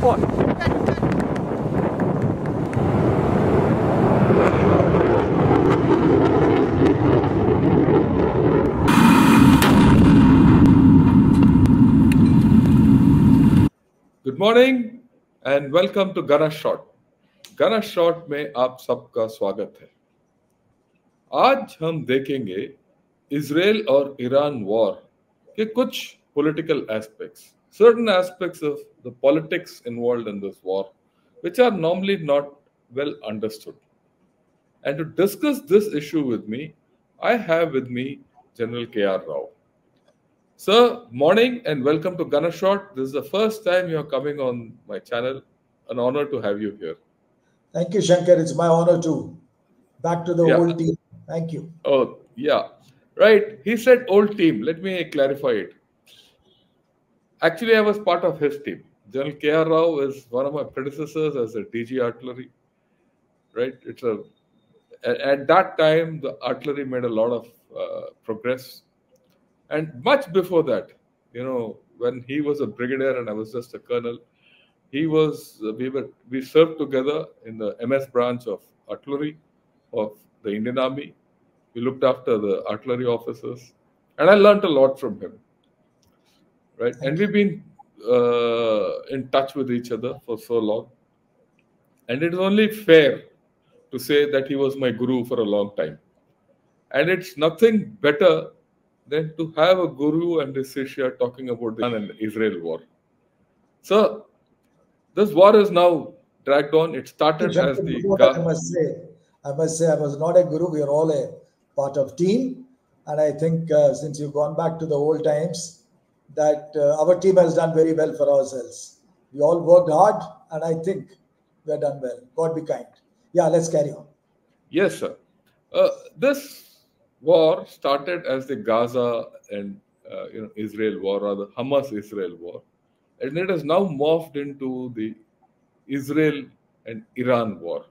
Good morning and welcome to गना shot. गना shot में आप सबका स्वागत है। आज हम देखेंगे इजराइल और ईरान वॉर के कुछ political aspects, certain aspects of the politics involved in this war, which are normally not well understood. And to discuss this issue with me, I have with me General K.R. Rao. Sir, morning and welcome to Gunner Shot. This is the first time you are coming on my channel. An honor to have you here. Thank you, Shankar. It's my honor too. Back to the old team. Thank you. Oh, yeah. Right. He said old team. Let me clarify it. Actually, I was part of his team. General K.R. Rao is one of my predecessors as a DG artillery. Right. At that time, the artillery made a lot of progress. And much before that, when he was a brigadier and I was just a colonel, we served together in the MS branch of artillery of the Indian Army. We looked after the artillery officers, and I learned a lot from him. Right, and we've been in touch with each other for so long, and it is only fair to say that he was my guru for a long time. And it's nothing better than to have a guru and a Shishya talking about the Iran and Israel war. So, this war is now dragged on. It started as the... I must say, I was not a guru. We are all a part of team. And I think since you've gone back to the old times, that our team has done very well for ourselves. We all worked hard, and I think we have done well. God be kind. Yeah, let's carry on. Yes, sir. This war started as the Gaza and Israel war, or the Hamas-Israel war, and it has now morphed into the Israel and Iran war.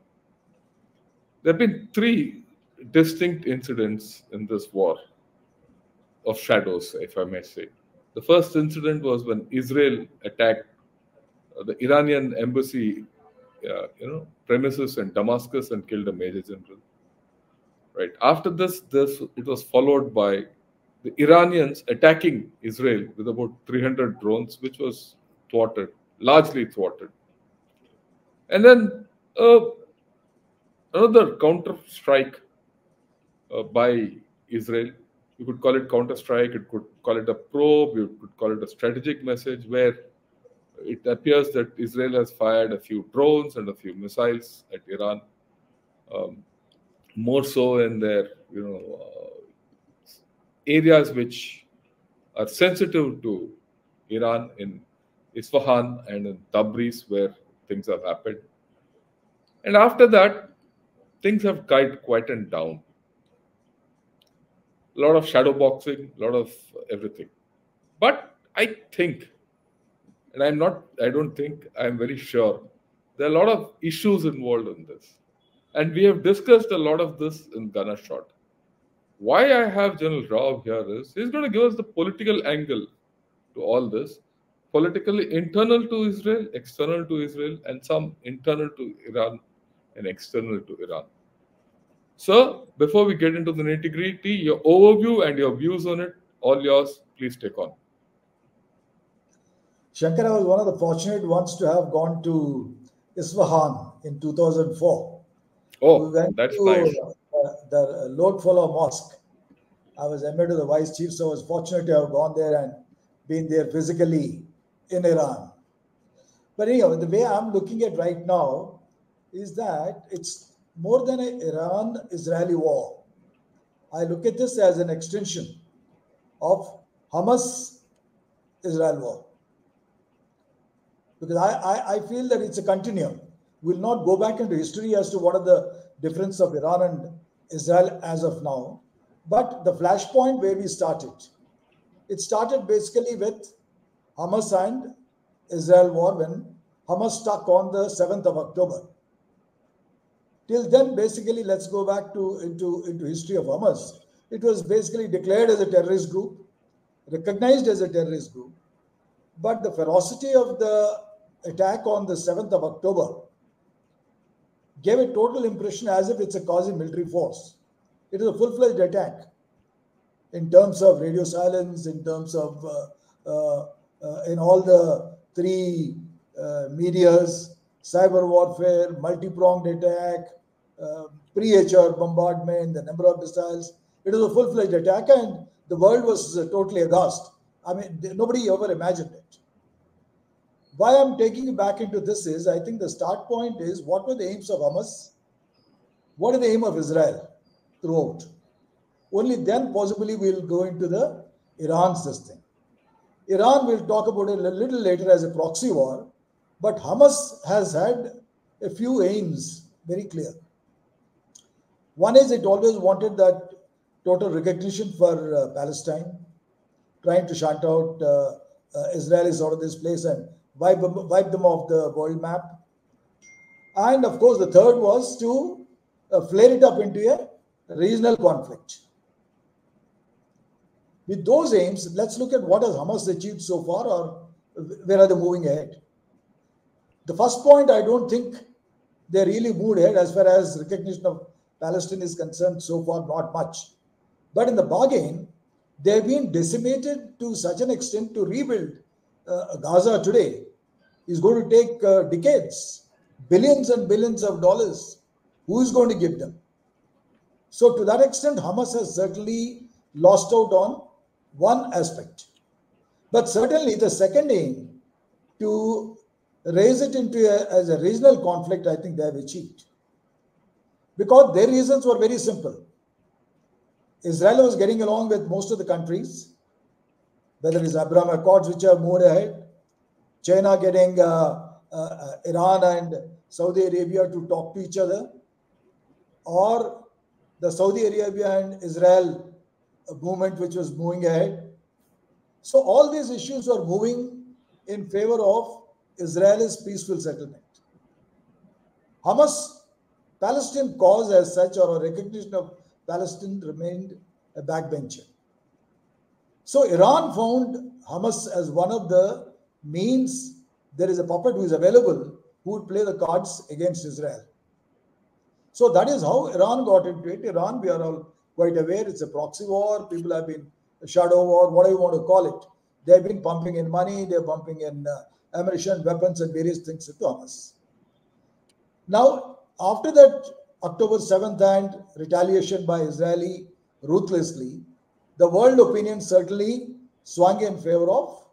There have been three distinct incidents in this war of shadows, if I may say. The first incident was when Israel attacked the Iranian embassy, premises in Damascus and killed a major general. Right. After this, it was followed by the Iranians attacking Israel with about 300 drones, which was largely thwarted. And then another counter-strike by Israel. You could call it counter-strike, you could call it a probe, you could call it a strategic message, where it appears that Israel has fired a few drones and a few missiles at Iran. More so in their, areas which are sensitive to Iran, in Isfahan and in Tabriz, where things have happened. And after that, things have quietened down. A lot of shadow boxing, a lot of everything. But I think, and I'm very sure, there are a lot of issues involved in this. And we have discussed a lot of this in Gunner Shot. Why I have General Rao here is, he's going to give us the political angle to all this. Politically internal to Israel, external to Israel, and some internal to Iran and external to Iran. So, before we get into the nitty-gritty, your overview and your views on it, all yours, please take on. Shankar, I was one of the fortunate ones to have gone to Isfahan in 2004. Oh, that's nice. The Lord Follow Mosque. I was emir to the vice chief, so I was fortunate to have gone there and been there physically in Iran. But anyhow, the way I'm looking at right now is that it's more than an Iran-Israeli war. I look at this as an extension of Hamas-Israel war. Because I feel that it's a continuum. We'll not go back into history as to what are the difference of Iran and Israel as of now. But the flashpoint where we started, it started basically with Hamas and Israel war when Hamas struck on the 7th of October. Till then, basically, let's go back into history of Hamas. It was basically declared as a terrorist group, recognized as a terrorist group, but the ferocity of the attack on the 7th of October gave a total impression as if it's a quasi-military force. It is a full-fledged attack in terms of radio silence, in terms of in all the three medias, cyber warfare, multi-pronged attack, pre-HR bombardment, the number of missiles. It was a full-fledged attack, and the world was totally aghast. I mean, nobody ever imagined it. Why I'm taking you back into this is, I think the start point is, what were the aims of Hamas? What is the aim of Israel throughout? Only then possibly we'll go into the Iran's this thing. Iran will talk about it a little later as a proxy war, but Hamas has had a few aims very clear. One is it always wanted that total recognition for Palestine, trying to shout out Israel is out of this place and wipe them off the world map. And of course, the third was to flare it up into a regional conflict. With those aims, let's look at what has Hamas achieved so far, or where are they moving ahead. The first point, I don't think they really moved ahead as far as recognition of Palestine is concerned so far, not much. But in the bargain, they've been decimated to such an extent to rebuild Gaza today is going to take decades, billions and billions of dollars. Who is going to give them? So to that extent, Hamas has certainly lost out on one aspect. But certainly the second aim, to raise it into as a regional conflict, I think they have achieved. Because their reasons were very simple. Israel was getting along with most of the countries, whether it's Abraham Accords, which have moved ahead, China getting Iran and Saudi Arabia to talk to each other, or the Saudi Arabia and Israel movement which was moving ahead. So all these issues were moving in favor of Israel's peaceful settlement. Hamas, Palestine cause as such, or a recognition of Palestine, remained a backbencher. So Iran found Hamas as one of the means. There is a puppet who is available who would play the cards against Israel. So that is how Iran got into it. Iran, we are all quite aware, it's a proxy war. People have been a shadow war, whatever you want to call it. They've been pumping in money, they're pumping in ammunition, weapons, and various things into Hamas. Now, after that October 7th and retaliation by Israeli ruthlessly, the world opinion certainly swung in favor of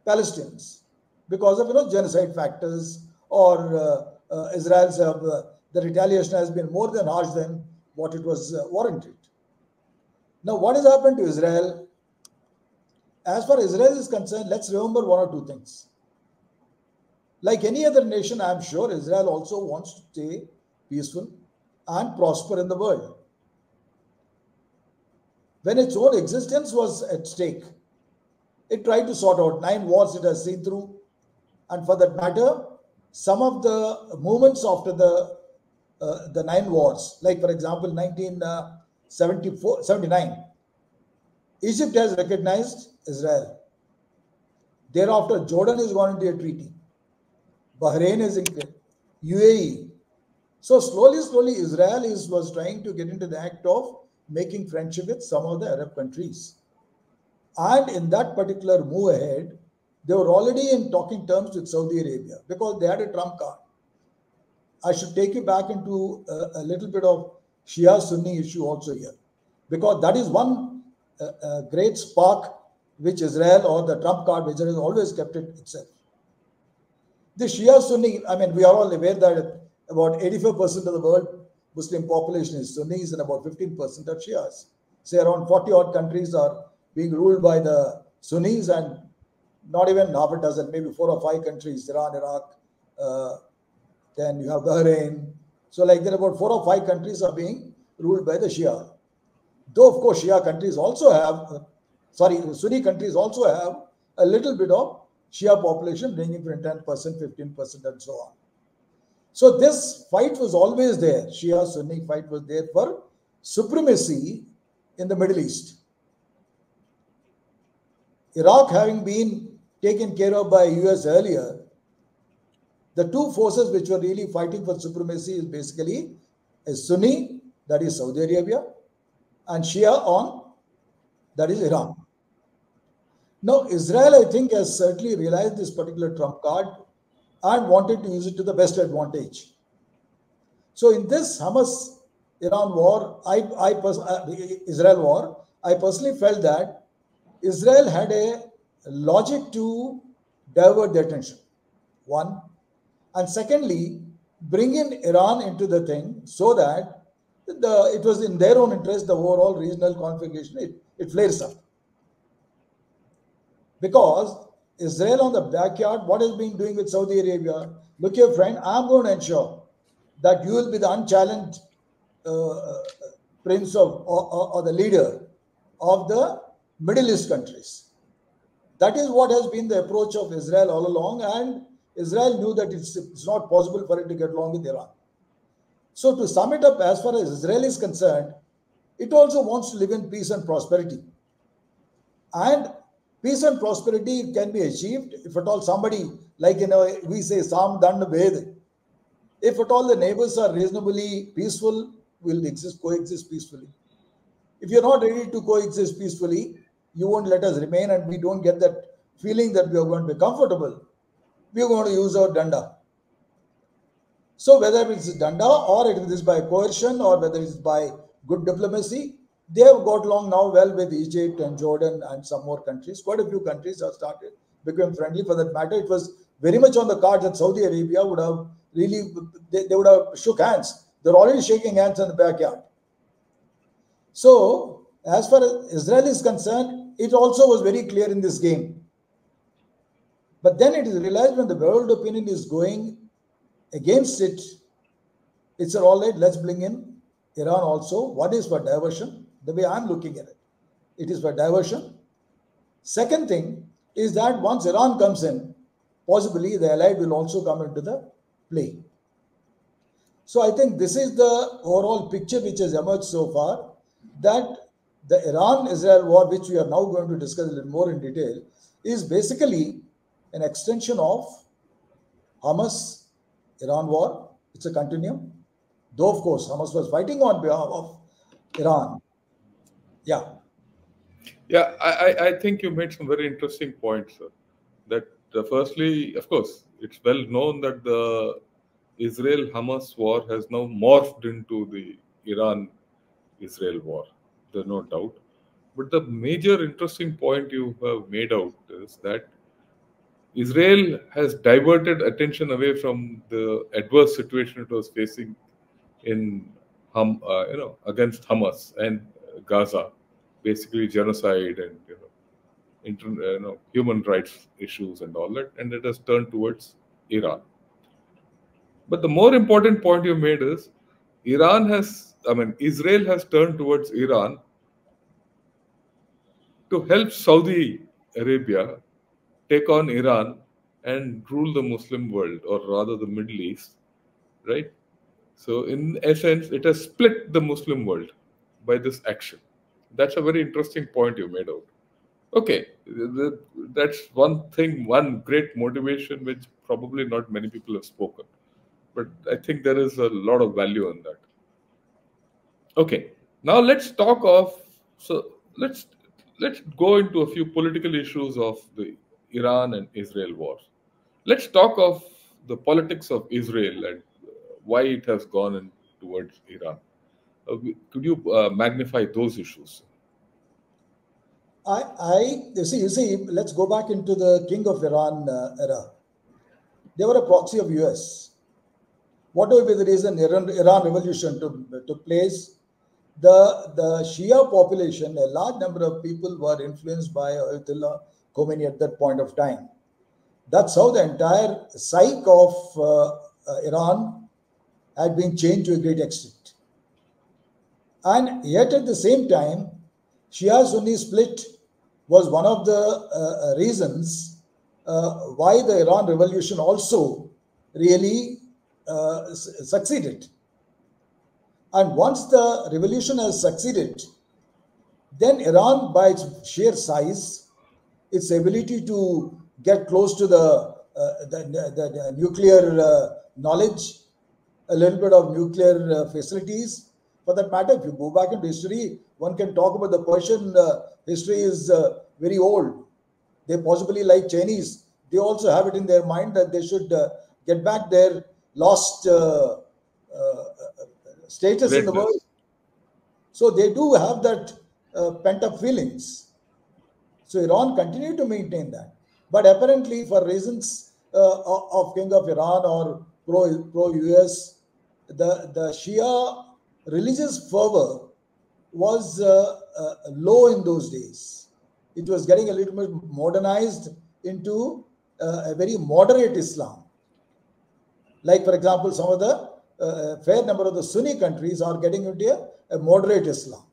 Palestinians because of genocide factors, or Israel's the retaliation has been more than harsh than what it was warranted. Now, what has happened to Israel? As far as Israel is concerned, let's remember one or two things. Like any other nation, I'm sure Israel also wants to stay peaceful and prosper in the world. When its own existence was at stake, it tried to sort out 9 wars it has seen through. And for that matter, some of the movements after the 9 wars, like for example, 1979, Egypt has recognized Israel. Thereafter, Jordan is gone into a treaty. Bahrain is in UAE. So slowly, Israel was trying to get into the act of making friendship with some of the Arab countries. And in that particular move ahead, they were already in talking terms with Saudi Arabia because they had a trump card. I should take you back into a little bit of Shia-Sunni issue also here, because that is one great spark which Israel, or the trump card, which has always kept it itself. The Shia-Sunni, I mean, we are all aware that about 85% of the world Muslim population is Sunnis and about 15% are Shias. Say around 40 odd countries are being ruled by the Sunnis, and not even half a dozen, maybe 4 or 5 countries, Iran, Iraq, then you have Bahrain. So like there are about 4 or 5 countries are being ruled by the Shia. Though of course Shia countries also have, Sunni countries also have a little bit of Shia population ranging from 10%, 15% and so on. So this fight was always there. Shia-Sunni fight was there for supremacy in the Middle East. Iraq having been taken care of by US earlier, The two forces which were really fighting for supremacy is basically a Sunni, that is Saudi Arabia, and Shia on, that is Iran. Now, Israel, I think, has certainly realized this particular trump card and wanted to use it to the best advantage. So, in this Hamas-Iran war, Israel war, I personally felt that Israel had a logic to divert the attention. One, and secondly, bring in Iran into the thing so that it was in their own interest, the overall regional configuration, it flares up. Because Israel on the backyard, what has been doing with Saudi Arabia? Look here, friend, I'm going to ensure that you will be the unchallenged prince of or the leader of the Middle East countries. That is what has been the approach of Israel all along, and Israel knew that it's not possible for it to get along with Iran. So to sum it up, as far as Israel is concerned, it also wants to live in peace and prosperity. And peace and prosperity can be achieved if at all somebody, like we say, Sam Dand Ved, if at all the neighbors are reasonably peaceful, will coexist peacefully. If you're not ready to coexist peacefully, you won't let us remain, and we don't get that feeling that we are going to be comfortable. We are going to use our danda. So whether it's danda or it is by coercion or whether it's by good diplomacy, they have got along now well with Egypt and Jordan and some more countries. Quite a few countries have started becoming friendly. For that matter, it was very much on the cards that Saudi Arabia would have really, they would have shook hands. They're already shaking hands in the backyard. So as far as Israel is concerned, it also was very clear in this game. But then it is realized when the world opinion is going against it, it's all right, let's bring in Iran also. One is for diversion, the way I'm looking at it. It is for diversion. Second thing is that once Iran comes in, possibly the allied will also come into the play. So I think this is the overall picture which has emerged so far, that the Iran-Israel war, which we are now going to discuss a little more in detail, is basically an extension of Hamas-Iran war. It's a continuum. Though, of course, Hamas was fighting on behalf of Iran. Yeah. Yeah, I think you made some very interesting points, sir. That firstly, of course, it's well known that the Israel-Hamas war has now morphed into the Iran-Israel war. There's no doubt. But the major interesting point you have made out is that Israel has diverted attention away from the adverse situation it was facing in against Hamas and Gaza, basically genocide and human rights issues and all that, and it has turned towards Iran. But the more important point you made is Israel has turned towards Iran to help Saudi Arabia take on Iran and rule the Muslim world, or rather the Middle East, right? So, in essence, it has split the Muslim world by this action. That's a very interesting point you made out. Okay, that's one thing, one great motivation which probably not many people have spoken. But I think there is a lot of value in that. Okay, now let's talk of, so let's go into a few political issues of the Iran and Israel wars. Let's talk of the politics of Israel and why it has gone in towards Iran. Could you magnify those issues? You see, let's go back into the King of Iran era. They were a proxy of US. Whatever be the reason, Iran revolution took place, the Shia population, a large number of people were influenced by Ayatollah Khomeini at that point of time. That's how the entire psyche of Iran had been changed to a great extent. And yet at the same time, Shia-Sunni split was one of the reasons why the Iran revolution also really succeeded. And once the revolution has succeeded, then Iran, by its sheer size, its ability to get close to the the nuclear knowledge, a little bit of nuclear facilities. For that matter, if you go back into history, one can talk about the Persian history is very old. They possibly, like Chinese, they also have it in their mind that they should get back their lost status in the world. Greatness. So they do have that pent up feelings. So Iran continued to maintain that. But apparently, for reasons of King of Iran or pro US, the Shia religious fervor was low in those days. It was getting a little bit modernized into a very moderate Islam. Like, for example, some of the fair number of the Sunni countries are getting into a moderate Islam.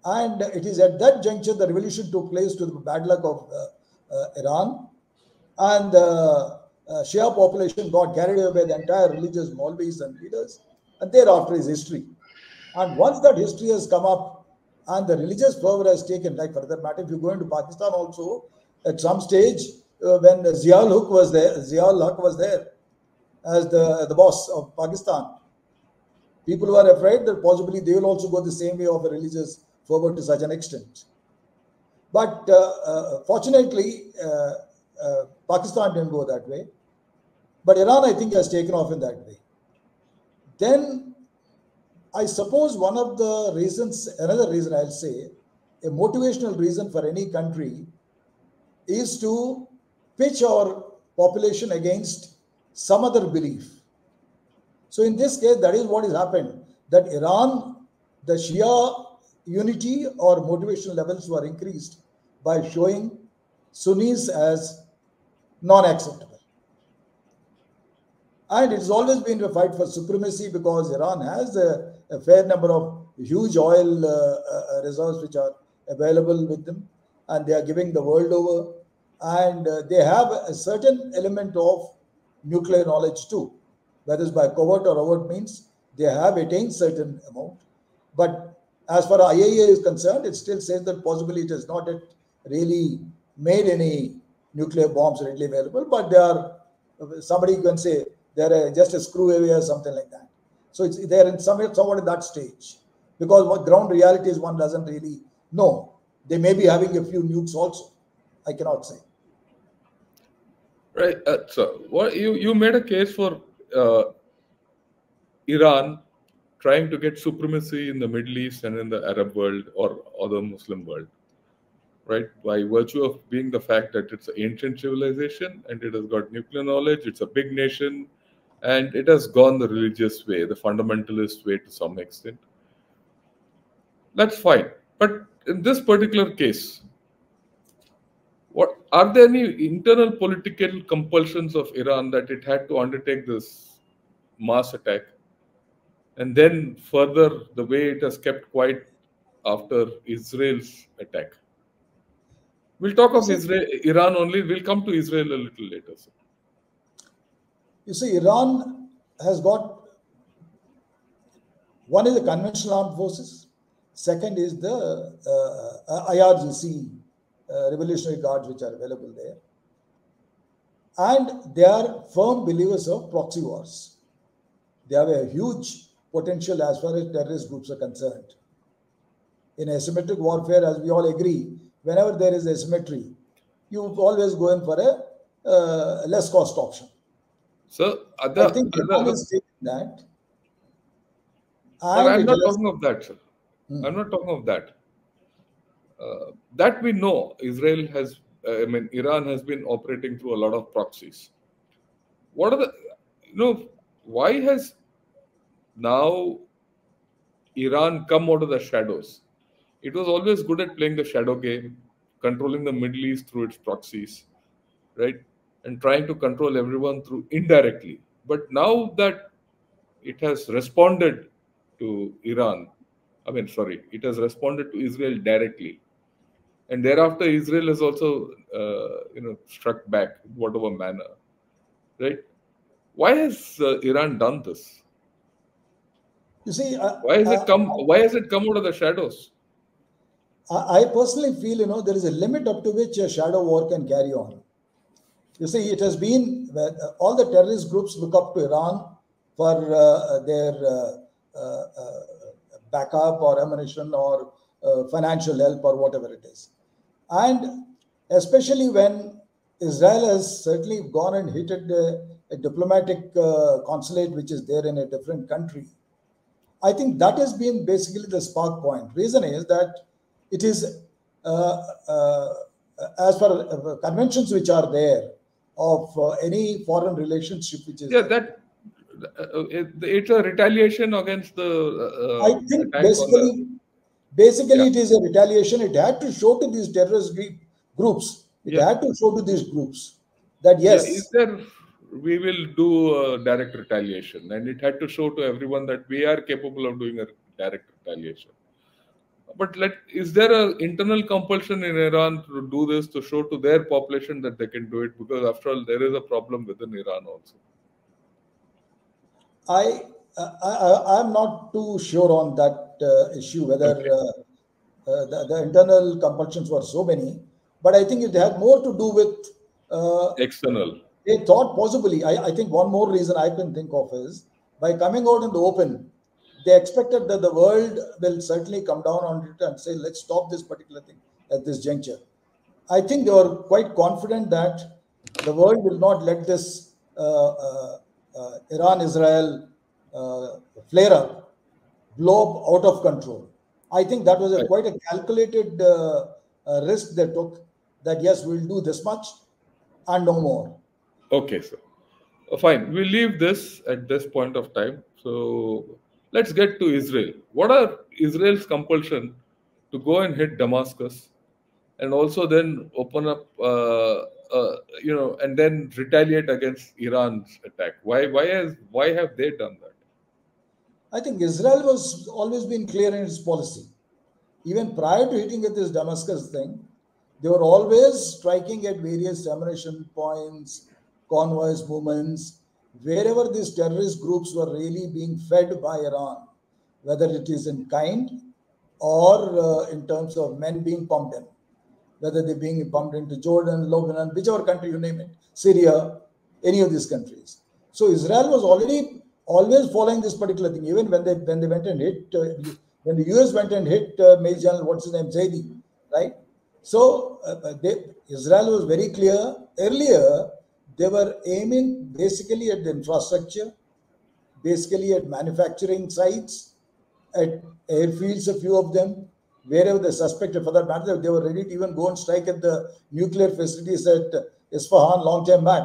And it is at that juncture the revolution took place to the bad luck of Iran. And the Shia population got carried away by the entire religious Maulvis and leaders. And thereafter is history. And once that history has come up and the religious fervor has taken, like for that matter, if you go into Pakistan also, at some stage when Ziaul Haq was there as the boss of Pakistan, people were afraid that possibly they will also go the same way of a religious fervor to such an extent. But fortunately, Pakistan didn't go that way. But Iran, I think, has taken off in that way. Then I suppose one of the reasons, another reason I'll say, a motivational reason for any country is to pitch our population against some other belief. So in this case, that is what has happened, that Iran, the Shia unity or motivational levels were increased by showing Sunnis as non-acceptable. And it has always been a fight for supremacy because Iran has a fair number of huge oil reserves which are available with them, and they are giving the world over. And they have a certain element of nuclear knowledge too, whether it's by covert or overt means, they have attained certain amount. But as far as IAEA is concerned, it still says that possibly it has not yet really made any nuclear bombs readily available, but they are, somebody can say, they're just a screw away or something like that. So they're in somewhat in that stage, because what ground reality is one doesn't really know. They may be having a few nukes also. I cannot say. Right. So what you made a case for Iran trying to get supremacy in the Middle East and in the Arab world or other Muslim world, right? By virtue of being the fact that it's an ancient civilization and it has got nuclear knowledge, it's a big nation, and it has gone the religious way, the fundamentalist way to some extent. That's fine. But in this particular case, what are there any internal political compulsions of Iran that it had to undertake this mass attack? And then further, the way it has kept quiet after Israel's attack. We'll talk of Israel, Iran only. We'll come to Israel a little later. Sir. You see, Iran has got, one is the conventional armed forces, second is the IRGC, Revolutionary Guards, which are available there. And they are firm believers of proxy wars. They have a huge potential as far as terrorist groups are concerned. In asymmetric warfare, as we all agree, whenever there is asymmetry, you always go in for a less cost option. So, I think Iran is taking that. And I'm not talking of that, sir. I'm not talking of that. That we know, Israel has, Iran has been operating through a lot of proxies. What are the, why has now Iran come out of the shadows? It was always good at playing the shadow game, controlling the Middle East through its proxies, right? And trying to control everyone through indirectly. But now that it has responded to Iran, it has responded to Israel directly. And thereafter, Israel has also, struck back in whatever manner, right? Why has Iran done this? You see, why has it come out of the shadows? I personally feel, there is a limit up to which a shadow war can carry on. You see, it has been all the terrorist groups look up to Iran for their backup or ammunition or financial help or whatever it is. And especially when Israel has certainly gone and hit a diplomatic consulate which is there in a different country, I think that has been basically the spark point. Reason is that it is, uh, as per conventions which are there of any foreign relationship which is Yeah, there. that it's a retaliation against the I think attack on the. basically Yeah, it is a retaliation. It had to show to these terrorist groups. It yeah, had to show to these groups that yeah. Is yes, there? We will do direct retaliation, and it had to show to everyone that we are capable of doing a direct retaliation. But is there a internal compulsion in Iran to do this to show to their population that they can do it? Because after all, there is a problem within Iran also. I, I'm not too sure on that issue whether Okay, the internal compulsions were so many, but I think it had more to do with external. they thought possibly. I think one more reason I can think of is by coming out in the open, they expected that the world will certainly come down on it and say, let's stop this particular thing at this juncture. I think they were quite confident that the world will not let this Iran Israel uh, flare up, blow up out of control. I think that was Right. quite a calculated risk they took that yes, we'll do this much and no more. Okay, so fine. We leave this at this point of time. So let's get to Israel. What are Israel's compulsion to go and hit Damascus, and also then open up, and then retaliate against Iran's attack? Why have they done that? I think Israel was always been clear in its policy. Even prior to hitting at this Damascus thing, they were always striking at various ammunition points, convoys, movements, wherever these terrorist groups were really being fed by Iran, whether it is in kind or in terms of men being pumped in, whether they're being pumped into Jordan, Lebanon, whichever country you name it, Syria, any of these countries. So Israel was already always following this particular thing. Even when they went and hit, when the US went and hit Major General, what's his name, Zaidi, right? So Israel was very clear. Earlier, they were aiming basically at the infrastructure, basically at manufacturing sites, at airfields, a few of them, wherever they suspected, for that matter, they were ready to even go and strike at the nuclear facilities at Isfahan long time back,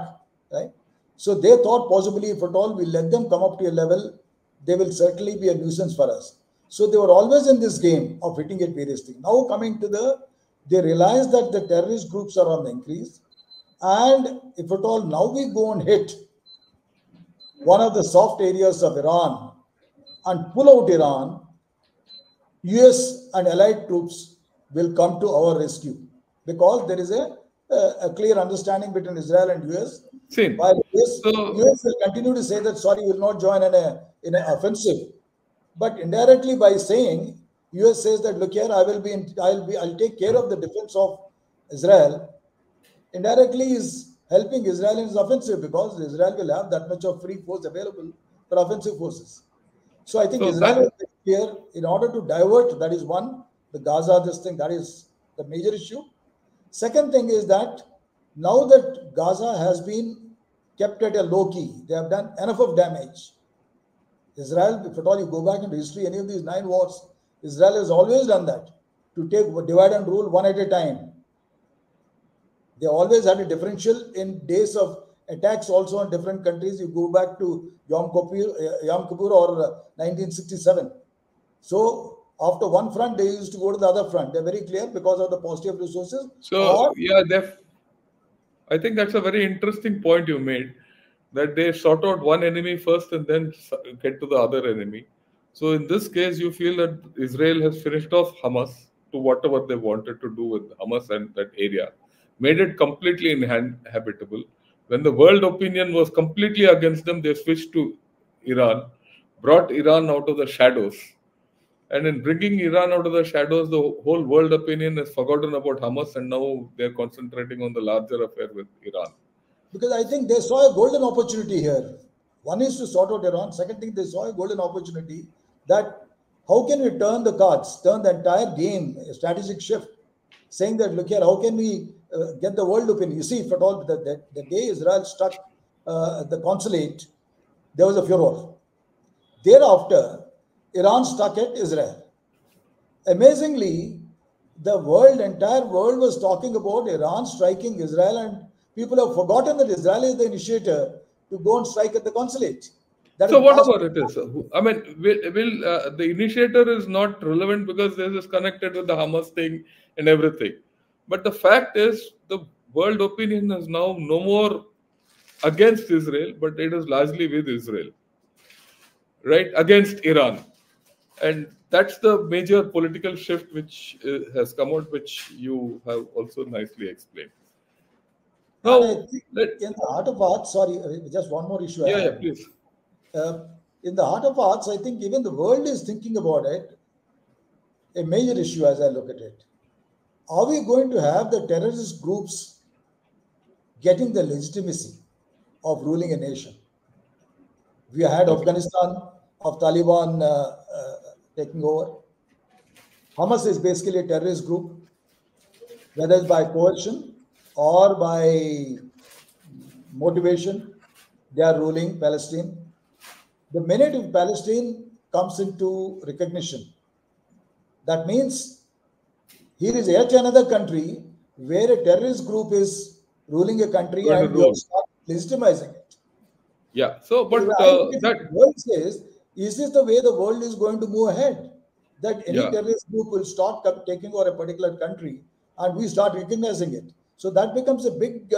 right? So they thought possibly, if at all we let them come up to a level, they will certainly be a nuisance for us. So they were always in this game of hitting at various things. Now coming to they realize that the terrorist groups are on the increase. And if at all now we go and hit one of the soft areas of Iran and pull out Iran, US and allied troops will come to our rescue because there is a clear understanding between Israel and US. Same. While So US will continue to say that sorry, will not join in an offensive, but indirectly by saying US says that look here, I'll take care of the defense of Israel. Indirectly is helping Israel in its offensive because Israel will have that much of free force available for offensive forces. So I think so Israel that is here in order to divert. That is one, the Gaza, this thing, that is the major issue. Second thing is that now that Gaza has been kept at a low key, they have done enough of damage. Israel, if at all you go back into history, any of these 9 wars, Israel has always done that to take divide and rule one at a time. They always had a differential in days of attacks also on different countries. You go back to Yom Kippur or 1967. So after one front, they used to go to the other front. They're very clear because of the paucity of resources. so Or yeah, I think that's a very interesting point you made, that they sort out one enemy first and then get to the other enemy. So in this case, you feel that Israel has finished off Hamas to whatever they wanted to do with Hamas and that area, made it completely inhabitable. When the world opinion was completely against them, they switched to Iran, brought Iran out of the shadows. And in bringing Iran out of the shadows, the whole world opinion has forgotten about Hamas, and now they're concentrating on the larger affair with Iran. Because I think they saw a golden opportunity here. One is to sort out Iran. Second thing, they saw a golden opportunity that how can we turn the cards, turn the entire game, a strategic shift, saying that, look here, how can we get the world opinion? You see, if at all, the day Israel struck the consulate, there was a furor. Thereafter, Iran struck at Israel. Amazingly, the world, entire world was talking about Iran striking Israel, and people have forgotten that Israel is the initiator to go and strike at the consulate. That is So past. whatever it is, I mean, will the initiator is not relevant because this is connected with the Hamas thing and everything. But the fact is, the world opinion is now no more against Israel, but it is largely with Israel, right? Against Iran, and that's the major political shift which has come out, which you have also nicely explained. And I Now, think in the heart of arts, sorry, just one more issue yeah, I yeah, had. please. In the heart of arts, I think even the world is thinking about it, a major issue as I look at it. Are we going to have the terrorist groups getting the legitimacy of ruling a nation? We had Okay. Afghanistan of Taliban taking over. Hamas is basically a terrorist group, whether it's by coercion or by motivation, they are ruling Palestine. The minute if Palestine comes into recognition, that means here is yet another country where a terrorist group is ruling a country Going to and you have rule. started legitimizing it. Yeah. So, So but I look at it, that, the world says, is this the way the world is going to move ahead? That any yeah, terrorist group will start taking over a particular country and we start recognizing it. So that becomes a big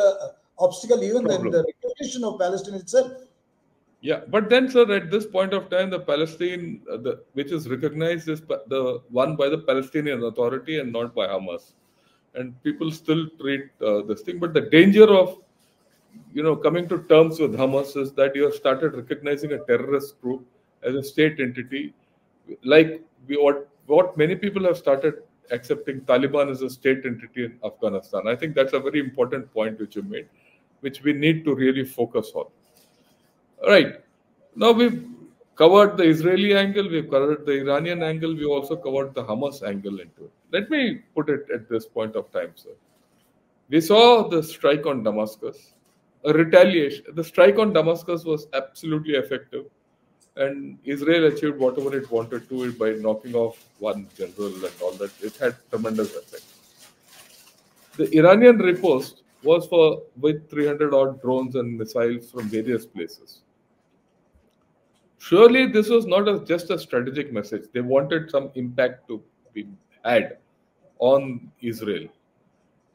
obstacle even in problem. the recognition of Palestine itself. Yeah, but then, sir, at this point of time, the Palestine, which is recognized, is the one by the Palestinian Authority and not by Hamas. And people still treat this thing. But the danger of, coming to terms with Hamas is that you have started recognizing a terrorist group as a state entity, like what many people have started accepting Taliban as a state entity in Afghanistan. I think that's a very important point which you made, which we need to really focus on. Right. Now we've covered the Israeli angle, we've covered the Iranian angle, we also covered the Hamas angle into it. Let me put it at this point of time, sir. We saw the strike on Damascus, a retaliation. The strike on Damascus was absolutely effective, and Israel achieved whatever it wanted to by knocking off one general and all that. It had tremendous effect. The Iranian riposte was for with 300 odd drones and missiles from various places. Surely this was not just a strategic message. They wanted some impact to be had on Israel.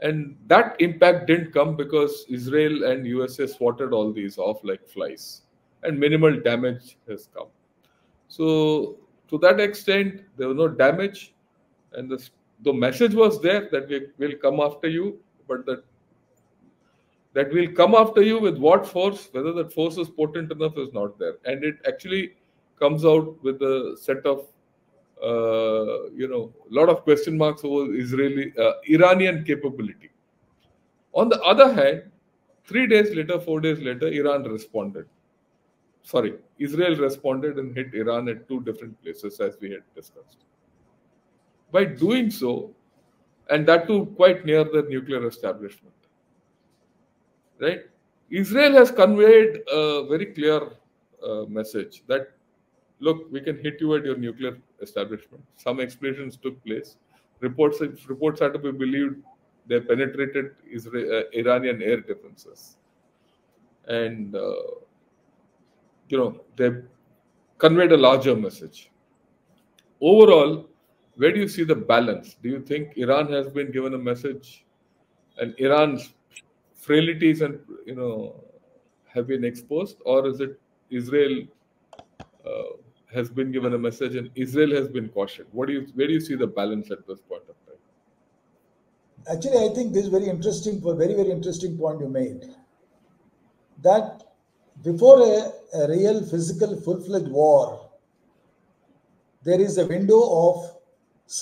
And that impact didn't come because Israel and USA swatted all these off like flies. And minimal damage has come. So to that extent, there was no damage. And the message was there that we will come after you, but that will come after you with what force, whether that force is potent enough is not there. And it actually comes out with a set of, a lot of question marks over Iranian capability. On the other hand, 3 days later, 4 days later, Iran responded. Sorry, Israel responded and hit Iran at two different places, as we had discussed. By doing so, and that too quite near the nuclear establishment, right? Israel has conveyed a very clear message that look, we can hit you at your nuclear establishment. Some explosions took place. Reports are to be believed they penetrated Iranian air defenses, and they conveyed a larger message. Overall, where do you see the balance? Do you think Iran has been given a message, and Iran's frailties and have been exposed, or is it Israel uh, has been given a message and Israel has been cautioned? Where do you see the balance at this point of time? Actually, I think this is very interesting, very, very interesting point you made. That before a real physical full-fledged war, there is a window of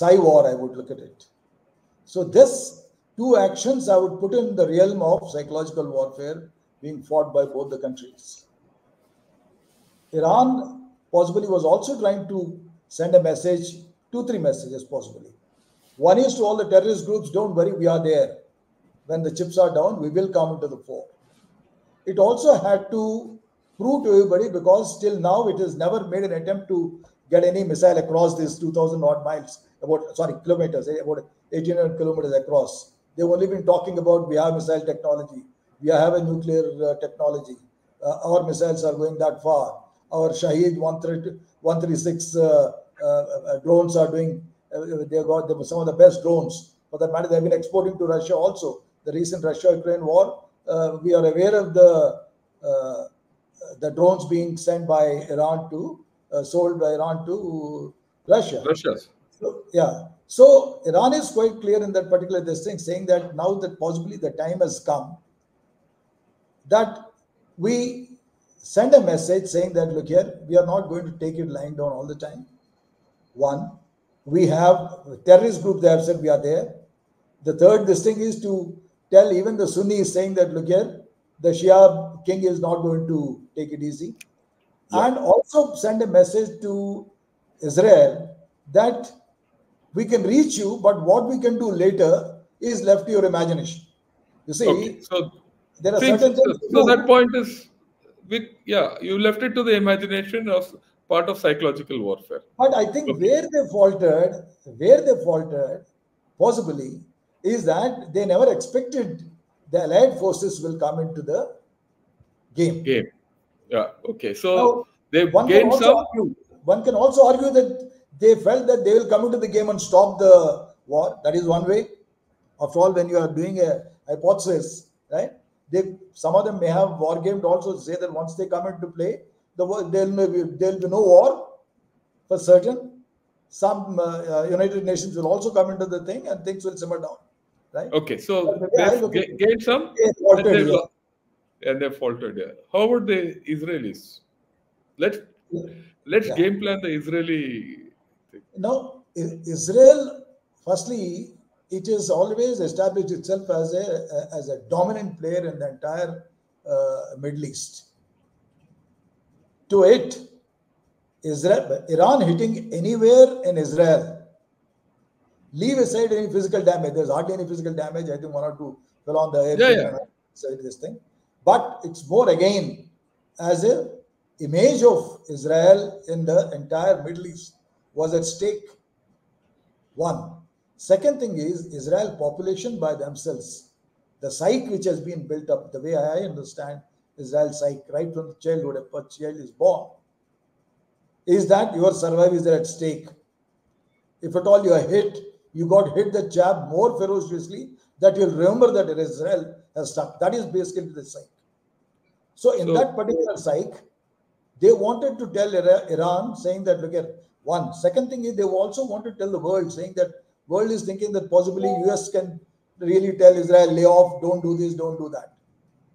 war, I would look at it. So this two actions I would put in the realm of psychological warfare, being fought by both the countries. Iran possibly was also trying to send a message, two, three messages possibly. One is to all the terrorist groups, don't worry, we are there. When the chips are down, we will come into the fore. It also had to prove to everybody, because till now it has never made an attempt to get any missile across these 2,000 odd miles, kilometers, about 1,800 kilometers across. They've only been talking about we have missile technology, we have a nuclear technology, our missiles are going that far. Our Shaheed 136 drones are doing, they got some of the best drones. For that matter, they've been exporting to Russia also. The recent Russia-Ukraine war, we are aware of the drones being sent by Iran to, sold by Iran to Russia. Russia's. So, yeah. So Iran is quite clear in that particular this thing, saying that now that possibly the time has come that we send a message saying that, look here, we are not going to take it lying down all the time. One, we have terrorist group, they have said we are there. The third, this thing is to tell even the Sunnis, saying that, look here, the Shia king is not going to take it easy. Yeah. And also send a message to Israel that we can reach you, but what we can do later is left to your imagination. You see, okay. So there are certain things. So that point is, you left it to the imagination of part of psychological warfare. But I think where they faltered, possibly, is that they never expected the Allied forces will come into the game. Yeah. Okay. So now, they gained some. One can also argue that they felt that they will come into the game and stop the war. That is one way. After all, when you are doing a hypothesis, right? Some of them may have war gamed also, say that once they come into play, there will be no war for certain. Some United Nations will also come into the thing and things will simmer down, right? Okay, so they gained some and they faltered. Yeah. How about the Israelis? Let's game plan the Israeli thing. Now, Israel, firstly, it has always established itself as a dominant player in the entire Middle East. To it, Iran hitting anywhere in Israel, leave aside any physical damage. There's hardly any physical damage. I think one or two fell on the airfield side this thing. But it's more again as a image of Israel in the entire Middle East was at stake. One. Second thing is Israel population by themselves. The psyche which has been built up, the way I understand Israel's psyche, right from childhood, a child is born, is that your survival is at stake. If at all you are hit, you got hit the jab more ferociously, that you'll remember that Israel has stuck. That is basically the psyche. So in that particular psyche, they wanted to tell Iran, saying that, look at one. Second thing is they also want to tell the world, saying that world is thinking that possibly US can really tell Israel, lay off, don't do this, don't do that.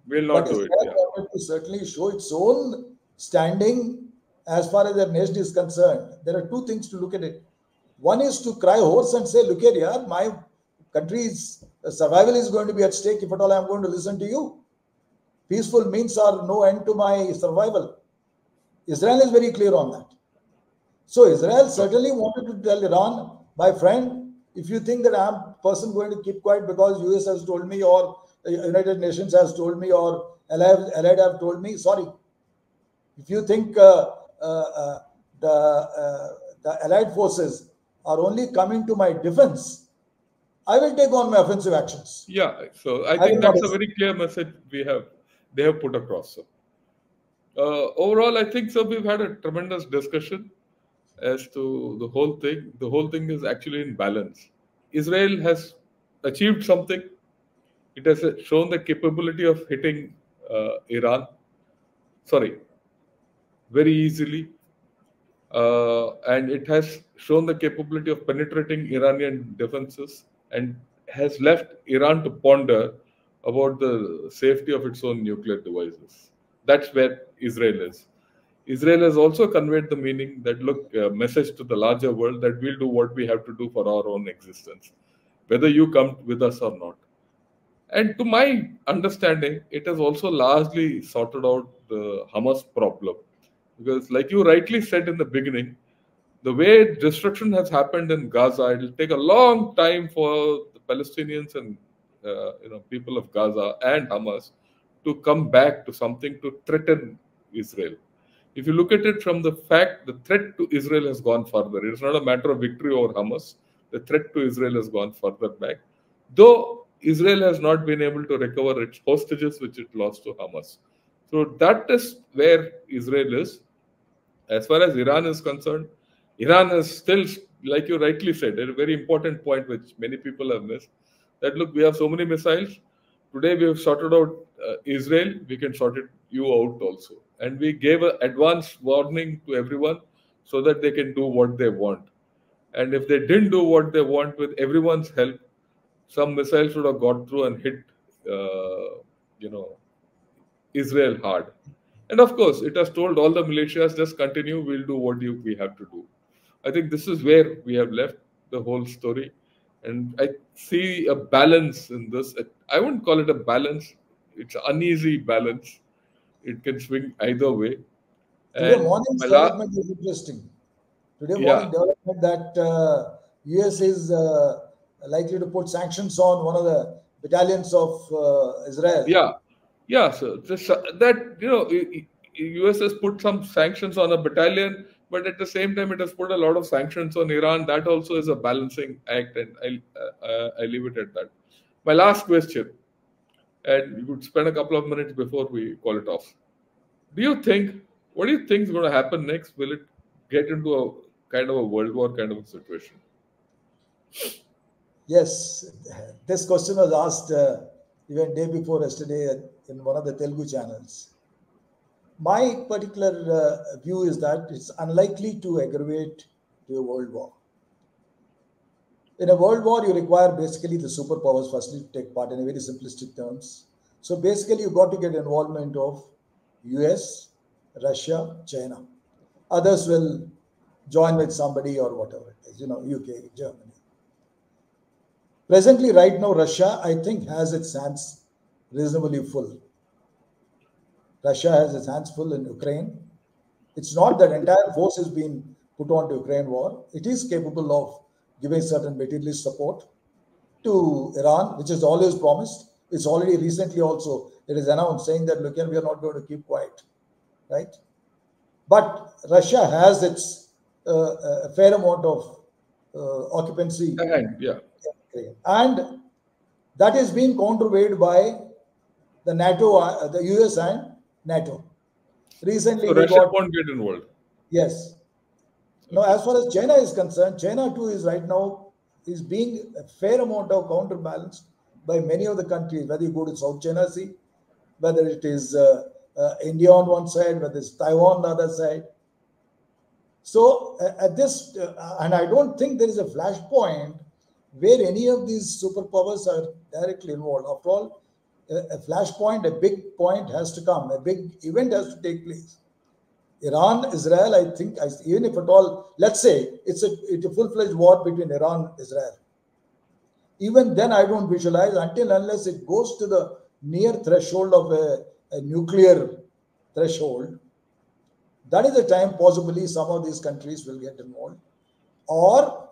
Will not do it. Israel wanted to certainly show its own standing as far as their nation is concerned. There are two things to look at it. One is to cry hoarse and say, look here, my country's survival is going to be at stake if at all I'm going to listen to you. Peaceful means are no end to my survival. Israel is very clear on that. So Israel certainly wanted to tell Iran, my friend, if you think that I'm a person going to keep quiet because US has told me, or United Nations has told me, or Allied have told me, sorry. If you think the Allied forces are only coming to my defense, I will take on my offensive actions. Yeah, so I think that's a very clear message they have put across. So. Overall, I think so. We've had a tremendous discussion as to the whole thing. The whole thing is actually in balance. Israel has achieved something. It has shown the capability of hitting Iran. Very easily. And it has shown the capability of penetrating Iranian defenses and has left Iran to ponder about the safety of its own nuclear devices. That's where Israel is. Israel has also conveyed the meaning that, look, a message to the larger world that we'll do what we have to do for our own existence, whether you come with us or not. And to my understanding, it has also largely sorted out the Hamas problem. Because, like you rightly said in the beginning, the way destruction has happened in Gaza, it will take a long time for the Palestinians and people of Gaza and Hamas to come back to something to threaten Israel. If you look at it from the fact, the threat to Israel has gone further. It is not a matter of victory over Hamas. The threat to Israel has gone further back. Though Israel has not been able to recover its hostages which it lost to Hamas. So that is where Israel is. As far as Iran is concerned, Iran is still, like you rightly said, a very important point which many people have missed. That look, we have so many missiles. Today we have sorted out Israel. We can sort it you out also, and we gave an advance warning to everyone so that they can do what they want. And if they didn't do what they want with everyone's help, some missiles would have got through and hit, you know, Israel hard. And of course, it has told all the militias, just continue, we'll do what we have to do. I think this is where we have left the whole story. And I see a balance in this. I wouldn't call it a balance, it's an uneasy balance. It can swing either way. Today And morning's my development is interesting. Today yeah, morning development that US is likely to put sanctions on one of the battalions of Israel. yeah, yeah. So that US has put some sanctions on a battalion, but at the same time, it has put a lot of sanctions on Iran. That also is a balancing act, and I leave it at that. My last question, and we could spend a couple of minutes before we call it off. Do you think? What do you think is going to happen next? Will it get into a kind of a world war kind of a situation? Yes, this question was asked even day before yesterday in one of the Telugu channels. My particular view is that it's unlikely to aggravate to a world war. In a world war, you require basically the superpowers firstly to take part in a very simplistic terms. So basically, you got to get involvement of US, Russia, China. Others will join with somebody or whatever it is, UK, Germany. Presently, right now, Russia, I think, has its hands reasonably full. Russia has its hands full in Ukraine. It's not that entire force is being put on to Ukraine war. It is capable of giving certain materialist support to Iran, which is always promised. It's already recently also, it is announced saying that, look, we are not going to keep quiet, right? But Russia has its a fair amount of occupancy. Yeah. And that is being counterweighed by the NATO, the US and NATO. Recently, So we Russia got, won't get involved. yes. Now, Okay. as far as China is concerned, China too is right now is being a fair amount of counterbalanced by many of the countries, whether you go to South China Sea, whether it is India on one side, whether it's Taiwan on the other side. So at this, and I don't think there is a flashpoint where any of these superpowers are directly involved. After all, a flashpoint, a big point has to come, a big event has to take place. Iran, Israel, I think, even if at all, let's say it's a full-fledged war between Iran and Israel. Even then, I don't visualize until unless it goes to the near threshold of a nuclear threshold. That is the time possibly some of these countries will get involved. Or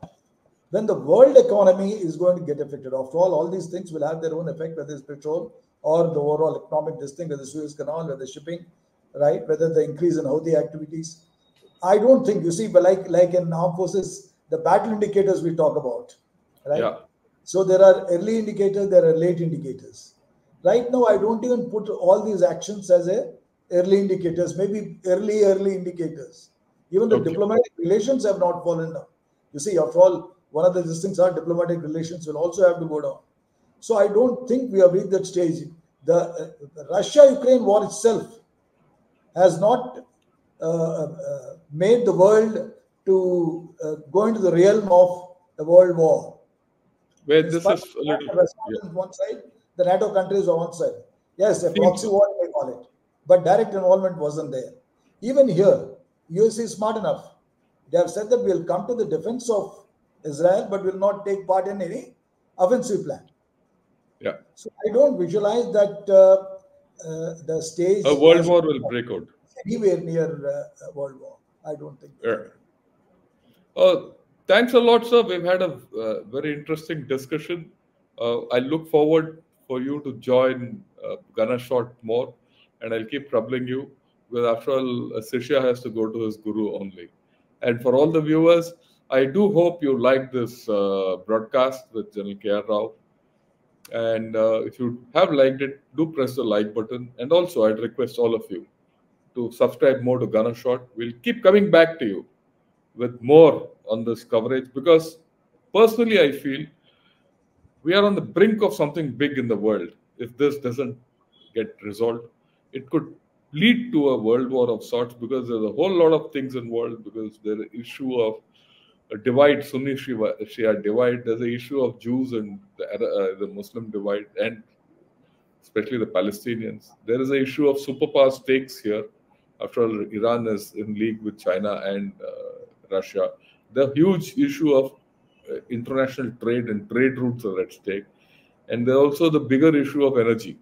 when the world economy is going to get affected. After all these things will have their own effect, whether it's petrol or the overall economic thing, whether the Suez Canal, whether shipping, right? Whether the increase in Houthi activities. I don't think, you see, but like in armed forces, the battle indicators we talk about, right? Yeah. So there are early indicators, there are late indicators. Right now, I don't even put all these actions as early indicators, maybe early indicators. Even the Okay. diplomatic relations have not fallen down. You see, after all, one of the things are diplomatic relations will also have to go down. So I don't think we have reached that stage. The Russia-Ukraine war itself has not made the world to go into the realm of a world war. Where In this spite is of a that, little, the West yeah, on one side, the NATO countries on one side. Yes, a seems proxy so. war, they call it. But direct involvement wasn't there. Even here, US is smart enough. They have said that we'll come to the defense of Israel, but will not take part in any offensive plan. Yeah, So I don't visualize that the a stage world has war will break out. anywhere near World War. I don't think Yeah. so. Uh, Thanks a lot, sir. We've had a very interesting discussion. I look forward for you to join Gunner Shot more, and I'll keep troubling you because after all, Sishya has to go to his guru only. And for all the viewers, I do hope you like this broadcast with General K.R. Rao. And if you have liked it, do press the like button. And also, I'd request all of you to subscribe more to Gunner Shot. We'll keep coming back to you with more on this coverage because personally I feel we are on the brink of something big in the world. If this doesn't get resolved, it could lead to a world war of sorts because there's a whole lot of things involved because there's an issue of a divide, Sunni Shia divide. There's an issue of Jews and the Muslim divide, and especially the Palestinians. There is an issue of superpower stakes here. After all, Iran is in league with China and Russia. The huge issue of international trade and trade routes are at stake. And there's also the bigger issue of energy.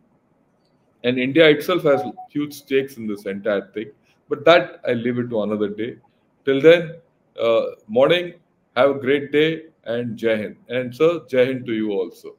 And India itself has huge stakes in this entire thing. But that I leave it to another day. Till then, morning, have a great day and Jai Hind. And sir, Jai Hind to you also.